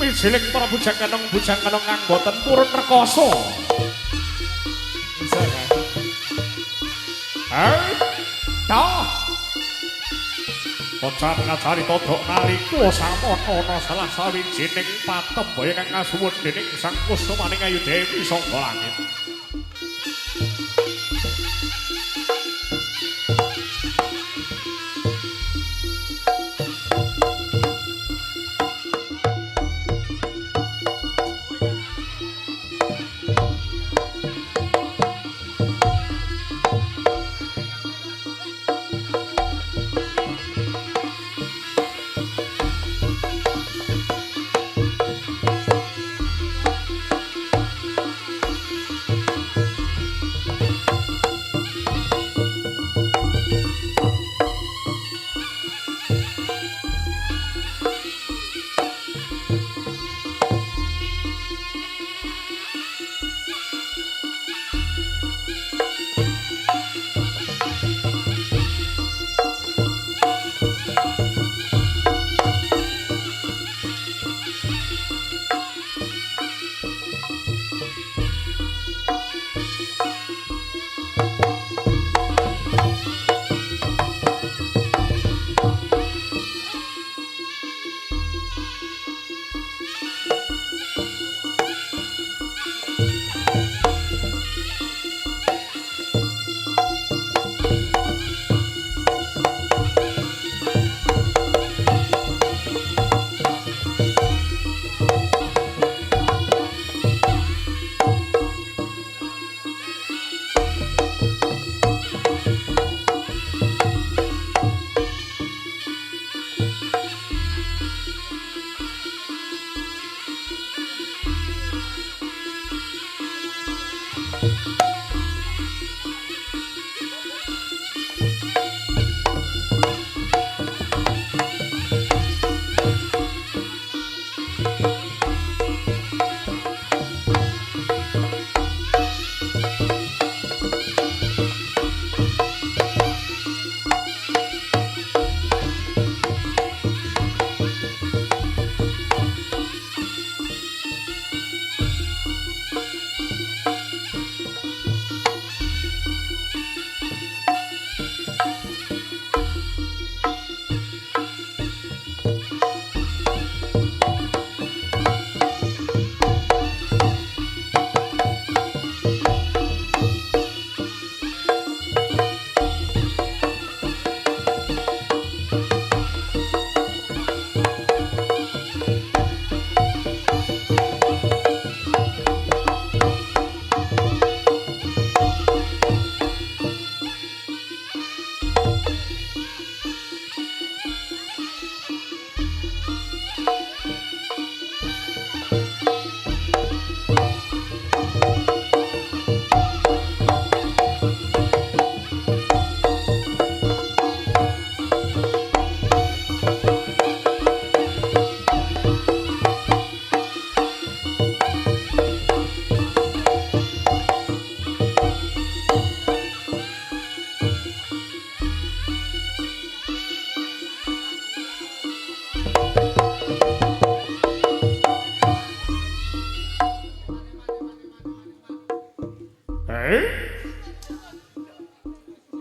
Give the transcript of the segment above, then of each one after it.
Mijiling para bujang kanong kang boten purun rekoso. Bisa kan? Toh. Kocan ngajari todok naliku sampun ana salah sawijining patembaya kang kasuwun dening Sang Kusumaning Ayu Dewi sangga langit.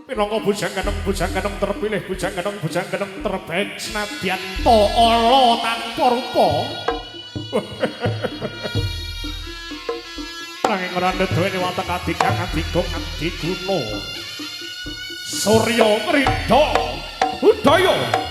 Minangka bujang kanong terpilih, bujang kanong terbaik senadyan to ala tanpa rupa. Nanging ora nduweni watak adikang adikong adiguna. Surya Ngrida Udaya.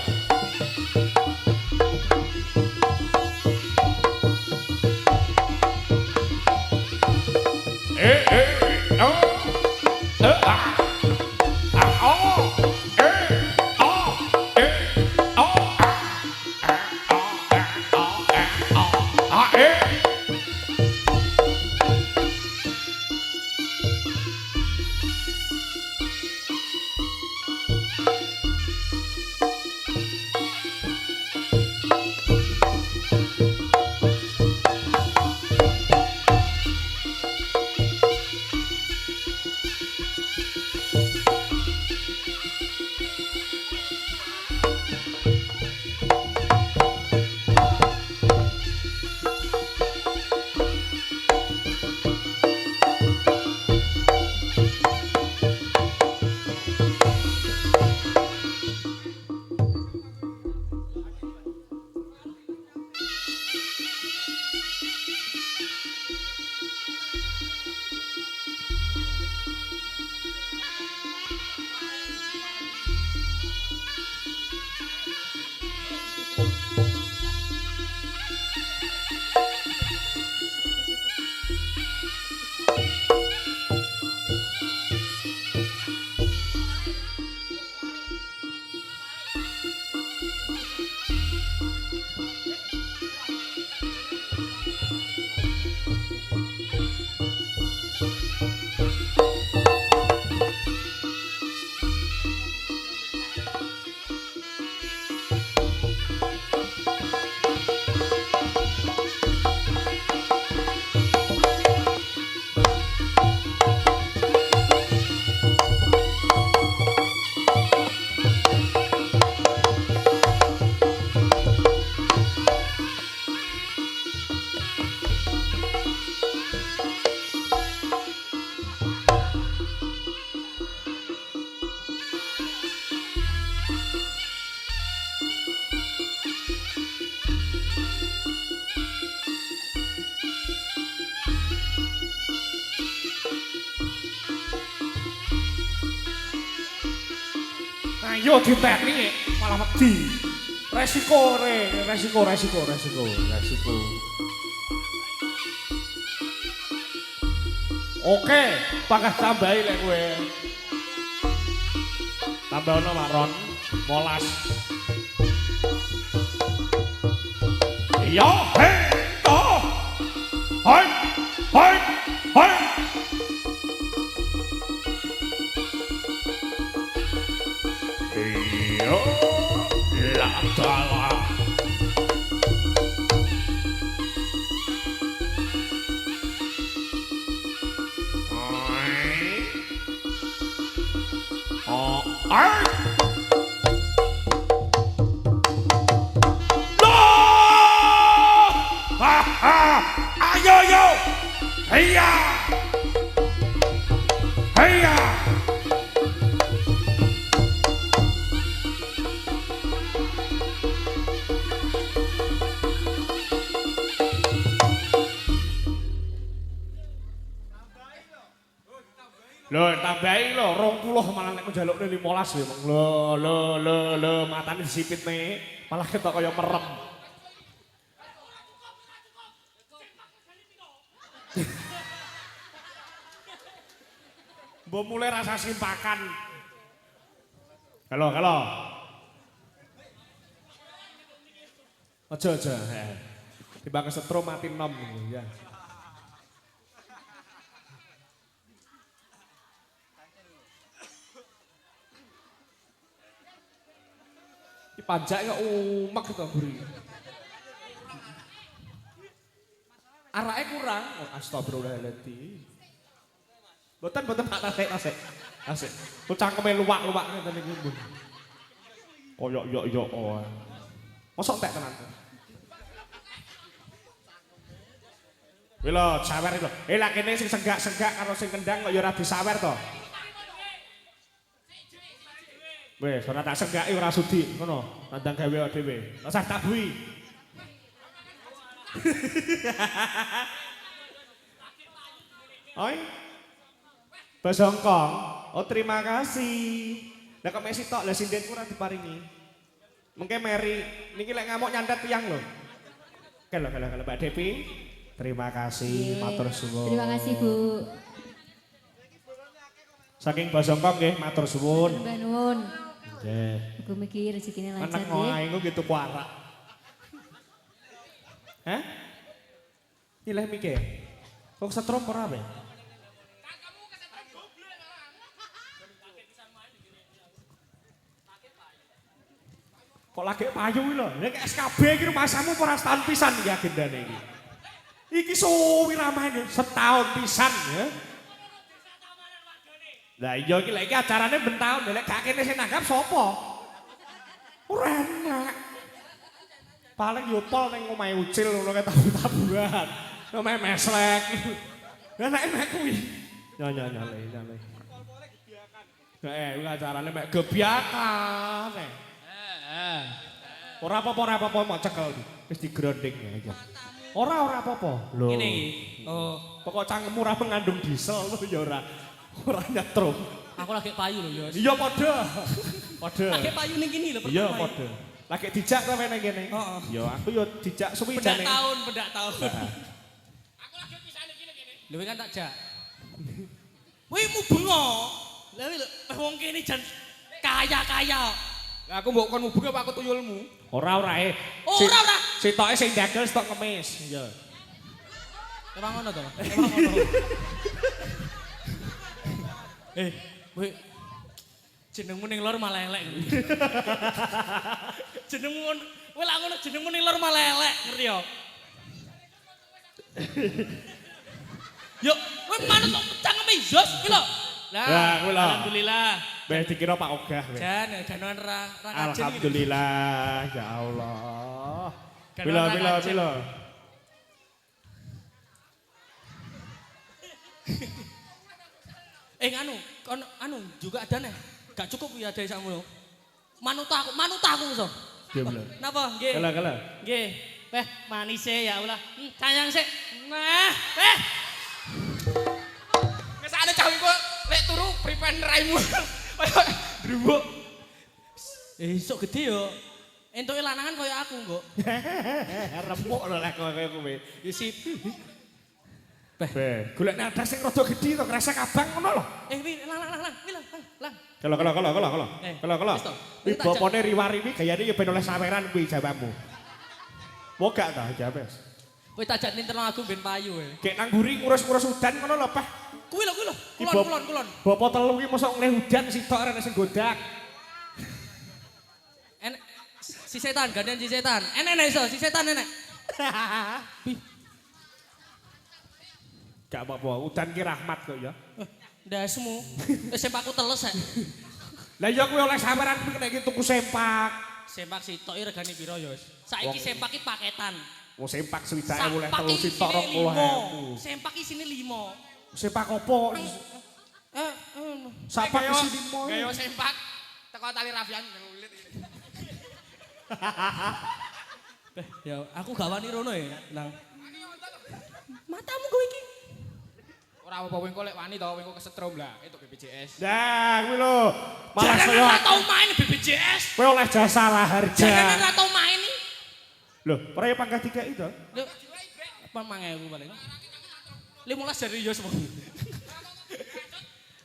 Ayo ditekni malah wedi. Resiko. Oke, bakal tambahi lek kowe. Tambahno maron 12. Iya, he, toh. Hai. Iya, la tala. Ayo, heya. Lho, tambahi lho, 20 malah nek njalukne 15 ya, Mang. Lho, matane disipitne malah ketok kaya merem. Mbok mulai rasa simpakan. Halo. Aja. Timbang kesetrum mati nom ya. Panjak kok umek to buri. Arake kurang. Oh, astagfirullahaladzim. Boten tak tasik. Ku cangkeme luwak-luwak ngeten iki mbun. Koyok yo. Mosok tek tenan. Lho, sawer lho. Lah kene sing senggak-senggak karo sing kendang kok ya ora disawer to. Wes, ora tak senggaki ora sudi, ngono. Nandang gawe dhewe. Ora usah tabui. Oi. Basongkong. Oh, terima kasih. Lah kok mesi tok, lah sindenku ora diparingi. Mengke Mary niki lek ngamuk nyantet tiyang lho. Kalau Mbak Devi. Terima kasih, matur suwun. Terima kasih, Bu. Saking Basongkong nggih, matur suwun. Mbak nuwun. Nggih. Mugi-mugi rezekine lancar Anak nggih. ngoae engko gitu kuarak. Hah? Nilai mikir. Kok setrum ora be? Kok lagi payu lho. Nek SKB iki rumasamu ora setahun pisan iki agendane iki. Iki suwi ramane setahun pisan ya. Lah iya iki lek iki acarane ben taun, lek gak kene sing nanggap sapa? Ora enak. Paling yo pol ning omahe Ucil ngono kae tabu-tabuan. Omahe meslek. Lah nek enak kuwi. Nyale. Heeh, kuwi acarane mek gebyakan. Ora apa-apa mau cekel wis digronding aja. Ora apa-apa. Lho. Ngene iki. Oh, pokok cangkemmu ora mengandung diesel lho ya ora. Ora nyetrum. aku lagi payu lho, Yos. Iya padha. Lagi payu ning kene lho, Iya padha. Lagi dijak ta meneh kene. Heeh. Ya aku yo dijak suwi jane. Pendak tahun. Aku lagi pisane kene. Lho kan tak jak. Wih mubeng kok. Lah lho wong kene jan kaya-kaya. Lah aku mbok kon mubeng apa aku tuyulmu? Ora. Ora. Sitoke sing dagel stok ngemis. Iya. Emang ngono to? Wih. Jenengmu ning lor malah elek. Jenengmu kowe lak ngono jenengmu ning lor malah elek, ngerti yo? Yo, kowe manut kok cangkeme Yos iki lho. Lah, kuwi lho. Alhamdulillah. Weh dikira Pak Ogah weh. Jan, danoan ra kajen iki. Alhamdulillah, ya Allah. Bila. Anu juga ada nih. Gak cukup ya dari samu. Manut aku so. Dia belum. Napa? Nggih. Kala. Nggih. Manis ya Allah. Sayang sik. Nah, Ngesane cah iku lek turu pripen raimu. Drubuk. Sok gede yo. Entuke lanangan kaya aku, Nggo. Remuk lho lek kowe. Isi Golek nadas sing rada gedhi to kresek abang ngono lho. Lang. Kala. Iki bapane riwari iki gayane ya ben oleh saweran kuwi jawabanmu. Mogak ta jawab. Kowe tajak ninterno aku ben payu e. Gek nang mburi ngurus-ngurus udan ngono lho, Pak. Kuwi lho. Kulon. Bapak telu iki mosok ngleh udan sitok arek sing godak. Si setan, gantian si setan. Enek iso, si setan enek. Gak apa-apa, udan ki rahmat kok ya. Ndasmu. Sempakku teles ya. Lah iya kuwi oleh saweran kuwi nek tuku sempak. Sempak sitok regane piro ya? Saiki sempak ki paketan. Wong sempak swidake oleh telu sitok 20.000. Sempak isine 5. Sempak opo? Sempak isine 5. Gayo sempak teko tali rafian ngulit. Ya aku gak wani rono ya, Nang. Matamu kowe iki. Ora apa-apa wengko lek wani to wengko kesetrum lah itu BPJS. Nah, kuwi lho. Malah Jangan saya ora tau main BPJS. kowe oleh jasa lah harga. Jangan ora tau main iki. Lho, ora ya pangkat 3 itu. Lho, apa mangewu paling? 15 dari yo semua.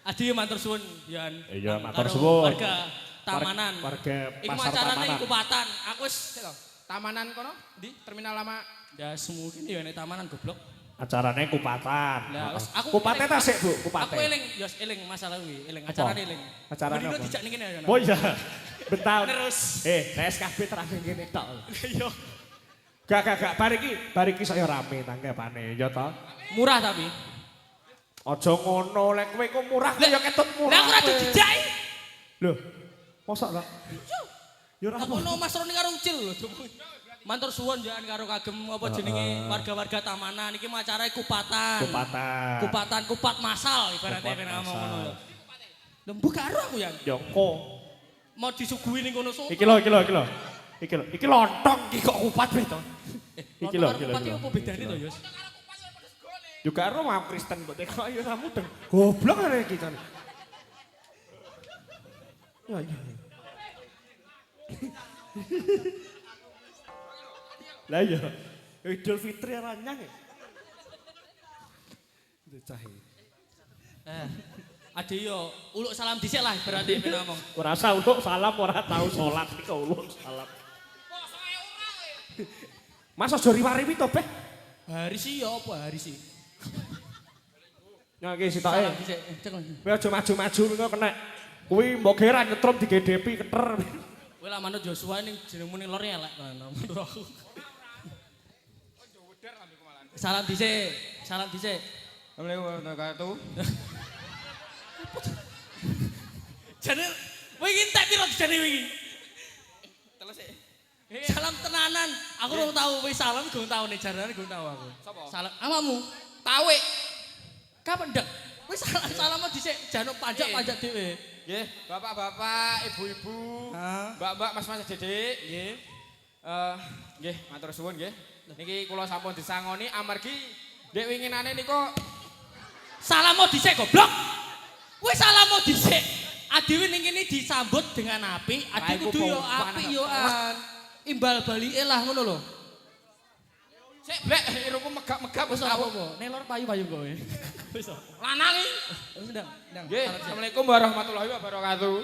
Adi matur suwun, Yan. Iya, matur suwun. Warga Tamanan. Warga Iku Pasar acarane Tamanan. Kupatan. Aku wis Tamanan kono di terminal lama. ya semua gini ya nek Tamanan goblok. Acarane kupatan. Lah, wis aku Kupate ta sik, Bu, kupate. Aku eling, yos eling masalah kuwi, eling acarane eling. Acarane Mendino apa? dijak ning kene ya. Oh iya. Bentang. Terus. SKB terakhir kene tok. Iya. Gak. Bariki saya rame tanggapane, ya toh. Murah tapi. Aja ngono, lek kowe kok murah kok ya ketut murah. Lah aku ora kowe. dijaki. Lho, mosok ta? Ya ora Aku no Mas Roni karo Ucil lho. Mantur suwun jangan karo kagem apa jenenge warga-warga Tamanan iki macarae kupatan. Kupatan. Kupat masal ibaratnya ben ngomong ngono lho. Lembu karo aku ya. Joko. Mau disuguhi ning kono soto. Iki lho. Iki lontong iki kok kupat be to. Iki lho. Kupat iki apa bedane to, Yos? Juga karo mau Kristen kok teko ya kamu deng. Goblok arek iki kan. Ya. Lah ya, Idul Fitri ora nyang ya. Cahe. Ade yo uluk salam dhisik lah berarti ben ngomong. Ora usah uluk salam ora tau salat iki kok uluk salam. Mas aja riwari to, Beh. Hari sih ya apa hari sih? Ya iki sitoke. Salam dhisik. Cek. Kowe aja maju-maju engko kena. Kuwi mbok geran nyetrum digedepi keter. Kowe lah manut Joshua ning jenengmu ning lor elek menurut aku. Salam dhisik. Assalamualaikum warahmatullahi wabarakatuh. Jane wingi entek piro jane wingi? Teles sik. Salam tenanan. Aku belum tahu wis salam gak tahu nih jarane gak tahu aku. Sopo? Salam amamu. Tawe. Kapan ndak? Wis salam dhisik januk pajak dhewe. Nggih, bapak-bapak, ibu-ibu, mbak-mbak, mas-mas Dedek, nggih. Nggih, matur suwun nggih. Niki kula sampun disangoni amargi ndek winginane niku Salam dhisik goblok. Wis salam dhisik. Adiwi ning kene disambut dengan apik, adi kudu yo apik yo an. imbal balike lah ngono lho. Sik blek irungku megap-megap Wis ora apa-apa. Nelor payu-payu kowe. Wis. lanang iki. Wis ndang. Nggih, Assalamualaikum warahmatullahi wabarakatuh.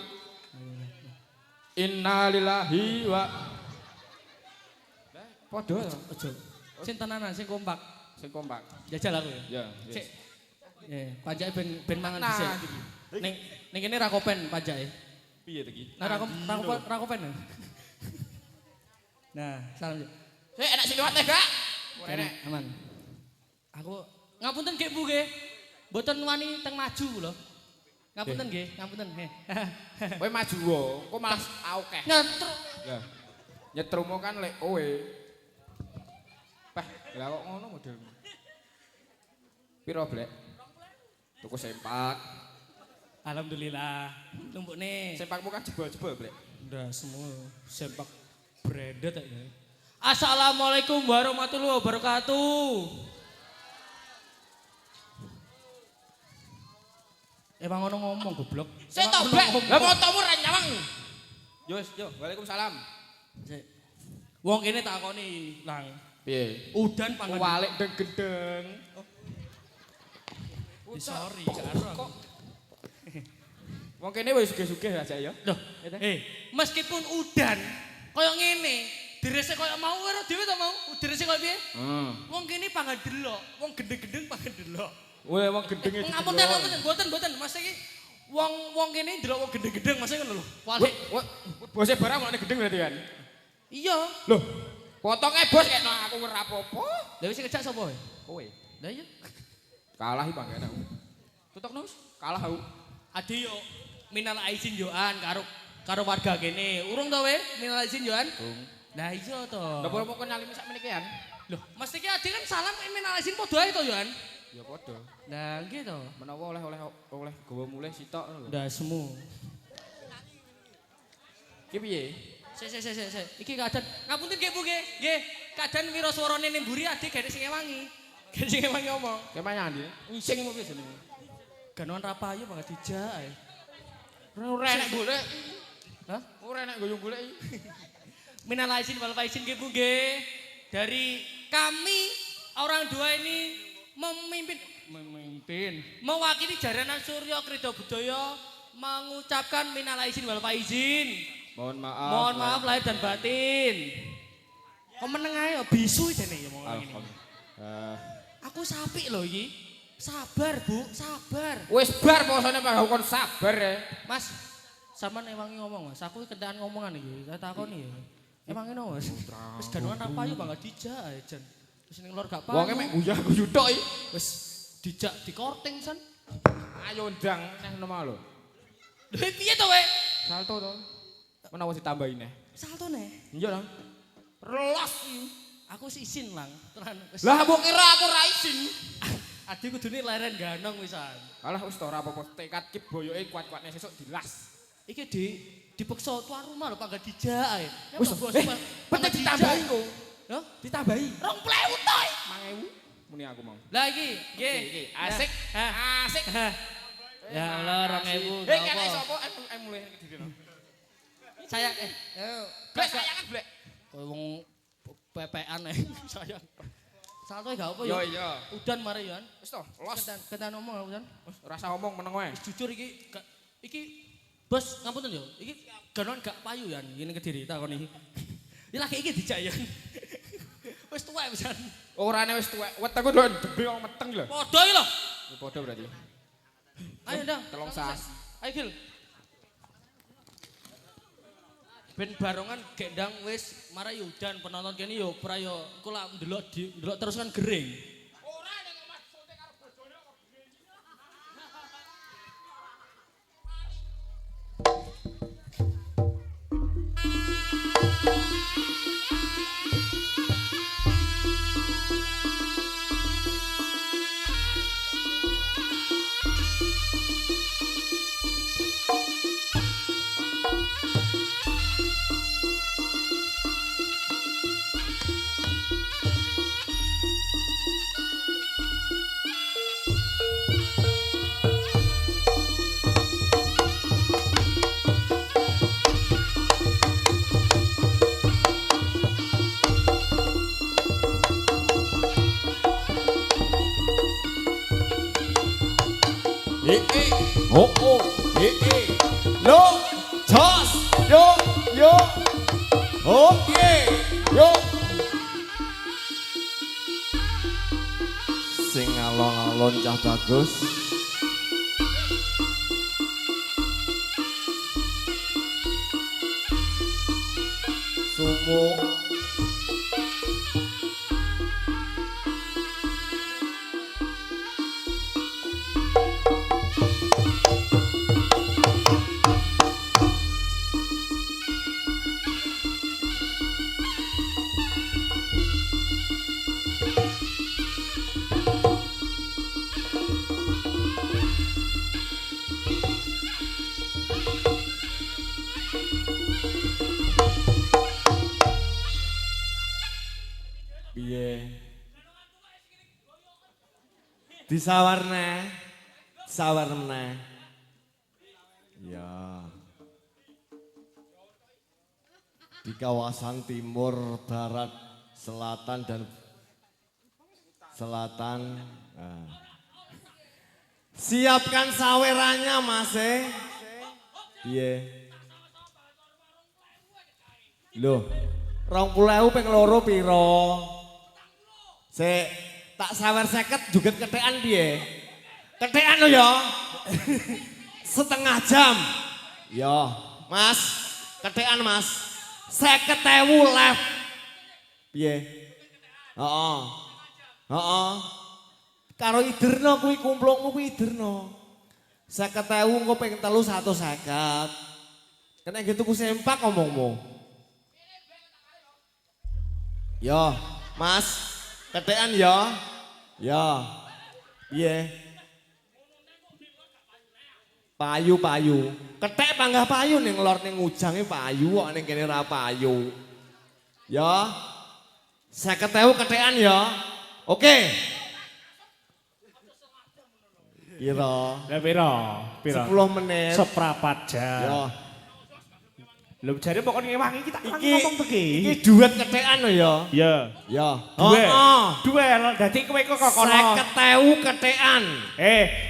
Innalillahi wa Podo ya. Ojo. Sing tenanan, sing kompak. Sing kompak. Jajal aku ya. Ya, Sik. Pajake ben mangan Nah, dhisik. Ning kene ra kopen pajake. piye to iki? Nah, ra kopen. Nah, salam. Sik enak sing liwat teh, Gak? Ora enak. Aman. Aku ngapunten nggih Bu nggih. Mboten wani teng maju lho. Ngapunten nggih, ngapunten. Kowe maju wae, kok malah akeh. Nyentru. Ya. Nyetrumu kan lek kowe. Peh, lah kok ngono modelmu. Piro, Blek? Tuku sempak. Alhamdulillah. Numpukne Sempakmu kan jebol-jebol, Blek. udah semua sempak branded ya. Assalamualaikum warahmatullahi wabarakatuh. Emang ngono ngomong goblok. Sik to, Blek. Lah motomu ra nyawang. Yo, Waalaikumsalam. Sik. Wong kene takoni, Lang. Piye? Udan pangan. Walik gendeng. Sorry, karo. Wong kene wis sugih-sugih aja ya. Loh, meskipun udan kaya ngene, direse kaya mau karo dhewe to mau. Direse kaya piye? Wong kene pangan delok, wong gendeng-gendeng pangan delok. Weh, wong gendenge Ngapunten, mboten. Mas iki wong kene ndelok wong gendeng-gendeng Mas ngono lho. Walik. Bose barang kok gendeng berarti kan. Iya. Loh, potongnya bos kena aku ora apa-apa. Lah wis ngejak sapa wae? Kowe. Lah iya. Kalah iki Bang aku. Tutokno wis, kalah aku. Ade yo minal aizin yoan karo warga kene. Urung to we minal aizin yoan? Lah iya to. Lah apa kok nyalimi sak menikean? Loh, mesti ki ade kan salam minal aizin padha ae to yoan? Ya padha. Lah nggih to. Menawa oleh gawa mulih sitok ngono lho. Ndak semu. Ki piye? Sik. Iki keadaan ngapunten nggih Bu nggih. Nggih, keadaan wira swarane ning mburi ade gene sing ewangi. Gene sing ewangi omong. Kemanya ndi? Ngising apa piye jenenge? Ganuan rapayu banget dijak ae. Ora enak golek. Hah? Ora enak goyong golek iki. Minal aizin wal faizin nggih Bu nggih. Dari kami orang dua ini memimpin mewakili Jaranan Surya Krida Budaya mengucapkan minal aizin wal faizin. Mohon maaf lahir dan batin. Kok meneng ae bisu jane ya ngomong ngene. Aku sapi lho iki. Sabar, Bu, sabar. Wis bar posone Pak kon sabar ya. Mas, sampean ewangi ngomong, Mas. Aku kentekan ngomongan iki. Tak takoni ya. Ewangi no, Mas. Wis ganuan apa yo banget dijak ae, Jan. Wis ning lor gak payu. Wonge mek guyah guyu tok iki. Wis dijak di korting, San. Ayo ndang neh ngono lho. Lha piye to, we? Salto to. Menawa ditambahi neh. Salto neh. Iya, Lang. Relas iki. Aku sih isin, Lang. Tenan. Lah mbok kira aku ra isin. Adi kudune leren ganong wisan. Alah wis to ora apa-apa tekad ki boyoke kuat-kuatne sesuk dilas. Iki dipeksa tuan rumah lho pangga dijak ae. Wis pete ditambahi kok. Yo, Ditambahi. 20.000 to. 5000 muni aku mau. Lah iki, nggih. Asik. Asik. Ya Allah 2.000. Kene sapa mulai kediri. Sayang Blek sayangan blek. kowe wong pepean sayang. Salto gak apa Yo ya? iya. Udan mare yo. Wis to, los. Ketan ngomong udan. Ora usah ngomong meneng wae. Jujur iki Bos, ngapunten yo. Iki ganon gak payu ya ngene Kediri takoni. Iki lagi iki dijak ya. Wis tuwek pisan. Orane wis tuwek, wetengku lho dembe wong meteng lho. Padha iki lho. Ya padha berarti. Ayo ndang. Telung sas. Ayo Gil. Ben barongan gendang wis marai udan penonton kene yo ora yo engko lak ndelok terus kan gering. Ora nek Mas sonte karo bojone kok gering. Oh oh. Lo. Jos. Yo. Oke. Yo. Sing alon-alon cah bagus. Sumo. Disawar meneh. Ya. Di kawasan timur, barat, selatan dan selatan. Nah. Siapkan sawerannya, Mas. Piye? Loh, 20.000 ping loro piro? Sik tak sawer 50 juga ketekan piye? Ketekan lo ya. Setengah jam. Ya, Mas, ketekan Mas. 50.000 left. Piye? Heeh. Karo iderno kuwi kumplungmu kuwi iderno. 50.000 engko ping 3 150. Kena gitu ku sempak ngomongmu. Ya, Mas. Ketekan ya. Ya. Piye? Payu. Ketek panggah payu ning lor ning ujange payu kok ning kene ra payu. Ya. 50.000 ketekan ya. Oke. Piro? Lah piro? 10 menit. Seprapat jam. Ya. Lho jare pokoknya wangi kita ngomong begini. Iki duet ketekan lho ya. Ya. Ya. Duel. Dadi kowe kok kono. 50.000 ketekan.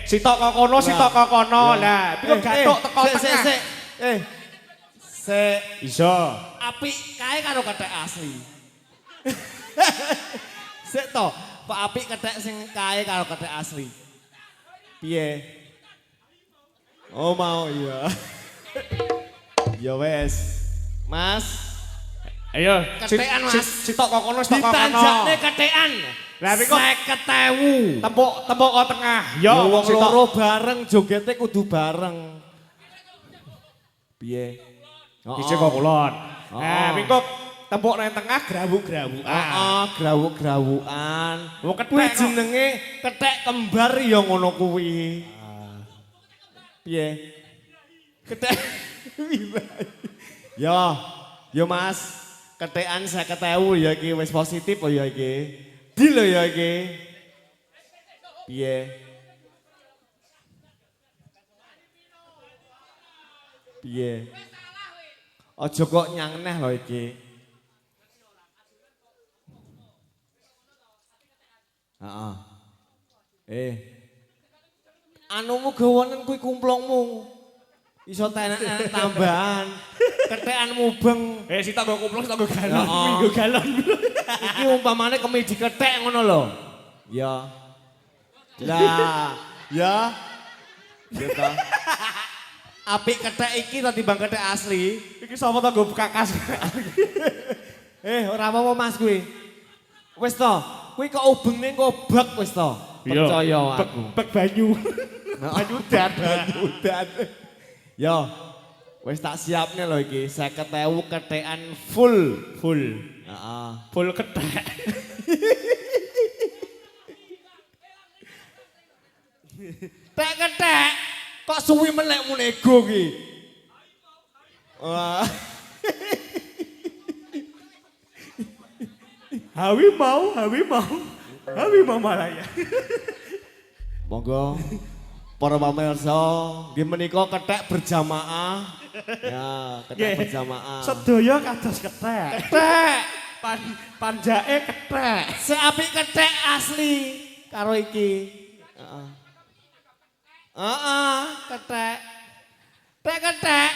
Sitok kok kono, sitok kok kono. Lah, piro gathuk teko tengah. Sik. Iso. Apik kae karo ketek asli. Sik to, Pak apik ketek sing kae karo ketek asli. Piye? Oh mau iya. Ya wes. Mas. Ayo, ketekan Mas. Sitok kok kono, sitok kok kono. Ditanjakne ketekan. Lah kok 50.000. Tembok kok tengah. Ya wong loro bareng jogete kudu bareng. Piye? Iki kok kulon. Mingkuk tembok nang tengah grawuk-grawukan. Grawuk-grawukan. Wong kuwi ketek jenenge ketek kembar ya ngono kuwi. Piye? Ketek. Ya Mas, ketekan 50.000 ya iki wis positif ya iki. Di lho ya iki. Piye? Piye? Aja kok nyangneh lho iki. Heeh. Anumu gawonen kuwi kumplungmu. Iso tenek tambahan. Ketekan mubeng. sitok go kumplung, sitok go galon. Go galon. Iki umpamane kemedi ketek ngono lho. Ya. Lah, ya. Ya ta. Apik ketek iki to timbang ketek asli. Iki sapa to go kakas. Ora apa-apa Mas kuwi. Wis to, kuwi kok ubengne kok bak wis to. Percaya aku. Bek banyu. Banyu udan. Yo, wis tak siapne lho iki 50.000 ketekan full. Heeh. Full ketek. Tek ketek kok suwi melek mu nego ki. Wah. Hawi mau malaya. Monggo para pamirsa, nggih menika ketek berjamaah. Ya, ketek berjamaah. Sedaya kados ketek. Ketek Panjake ketek. Seapik ketek asli karo iki. Heeh. Heeh, kethek. Kethek.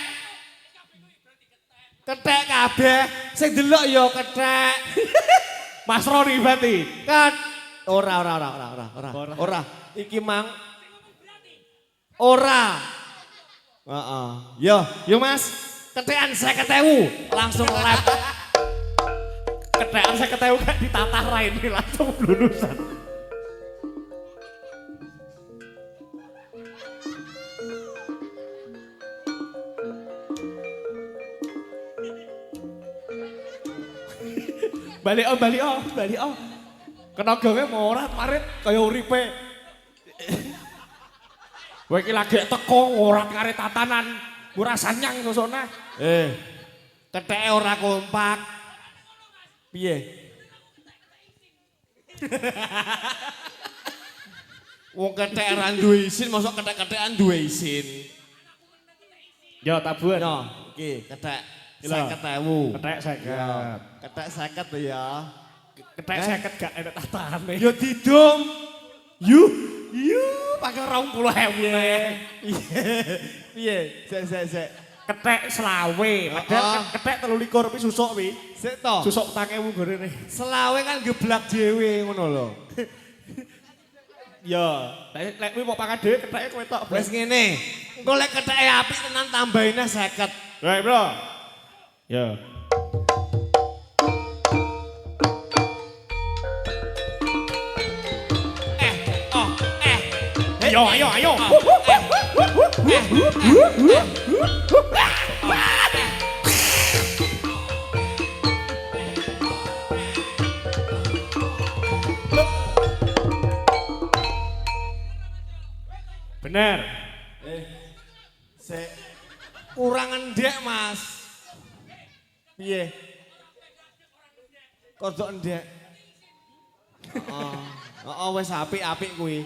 Kethek kabeh. Sing delok ya kethek. Mas Roni berarti. Ora. Iki mang ora. Heeh. Yo Mas, kethekan 50.000 langsung lep. Kethekan 50.000 gak ditatah raine langsung lulusan. Balik om. Kenogongnya mau ora marit kaya uripe. Kowe iki lagi teko ora kare tatanan, ora sanyang sosone. Ketheke ora kompak. Piye? Wong kethek ora duwe isin, mosok kethek-kethekan duwe isin. Yo tabuhan. Yo, iki kethek 50.000. Kethek 50. Kethek 50 ya. Kethek 50 gak enak tatane. Yo didum. Pakai 20.000. Piye? Sek. Kethek 20. Padahal kethek 23 pi susuk pi. Sik to. Susuk 4.000 gorene. 20 kan geblak dhewe ngono lho. Ya, lek kuwi mau pangan dhewe ketheke kowe tok. Wis ngene. Engko lek ketheke apik tenan tambahine 50. Baik, Bro. Ya. Ayo. Bener. Kurang endek, Mas. Piye? Kodok endek. Heeh, wis apik-apik kuwi.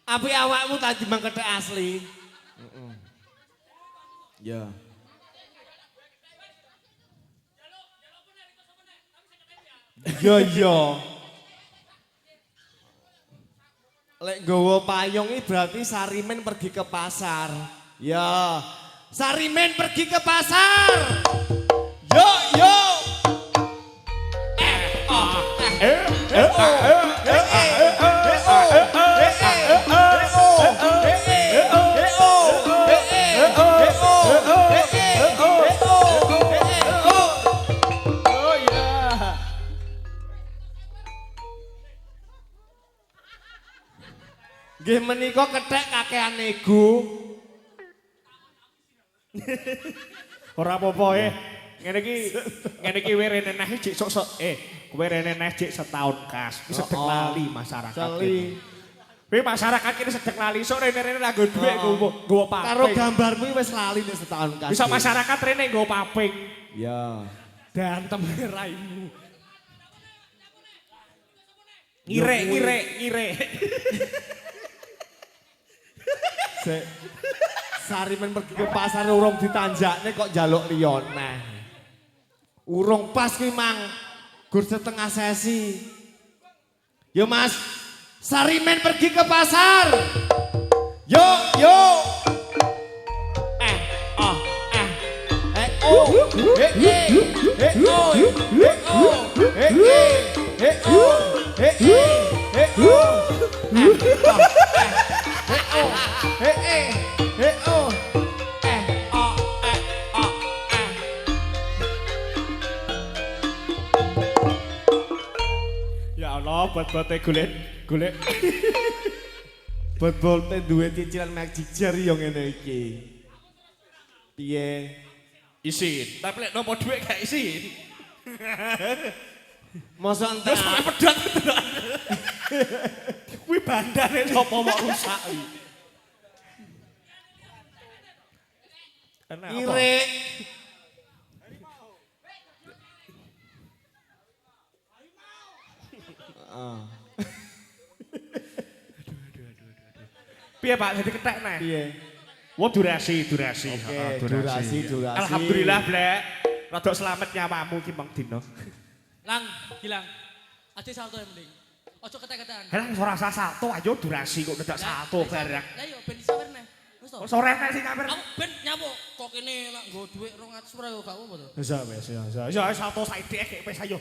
Apik awakmu tadi bang kethek asli. Ya. Iya. Lek nggawa payung iki berarti Sarimen pergi ke pasar. Ya. Sarimen pergi ke pasar. Yo. Nggih menika kethek kakean nego. Ora apa-apa ngene iki werene neh jek sok-sok werene neh jek setahun kas. Wis sedek lali masyarakat. Kuwi masyarakat kene sedek lali sok rene-rene nggo dhuwit nggo paping. Karo gambarmu wis lali nek setahun kas. Bisa masyarakat rene nggo paping. Ya. Dantem raimu. Ngire. Sarimen pergi ke pasar urung ditanjakne kok njaluk liyon neh. Urung pas kuwi mang. Gur setengah sesi. Yo Mas, Sarimen pergi ke pasar. Yo. Ya Allah, buat-buatnya golek. Buat-buatnya duwe cicilan magic jar yang ngene iki. Piye? Isin. Tapi lek nopo dhuwit gak isin. Masa entek. Wis pedhot. Kuwi bandane sapa mok rusak iki. Irik. Piye Pak, jadi ketek neh. Piye? Wah durasi. Oke, durasi. Alhamdulillah, Blek. Rodok selamat nyawamu ki Mang Dino. Lang, Gilang. Aja salto yang mending. Ojo ketek-ketekan. Lah ora usah satu ayo durasi kok tidak satu barang. Lah yo ben iso werne. Wis to. Sore nek sing kabar. Aku ben nyamuk kok kene nak nggo dhuwit 200 ora yo gak apa-apa to. Wis wis ya satu saiki gek wis ayo.